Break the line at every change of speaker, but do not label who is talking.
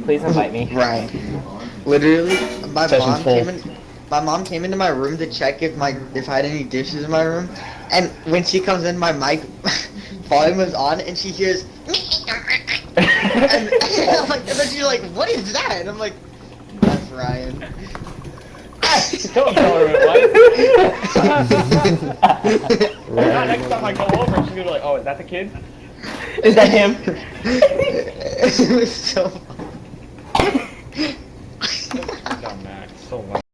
Please invite me.
Ryan. Literally, my
Session's
mom
full.
came in. My mom came into my room to check if I had any dishes in my room, and when she comes in, my mic volume was on, and she hears. And I'm like, and then she's like, "What is that?" And I'm like, "That's Ryan."
Don't tell her it was. Now, next time I go over, she's gonna be like, "Oh, is that the kid?"
Is that him?
It was so.
Dumb Max, so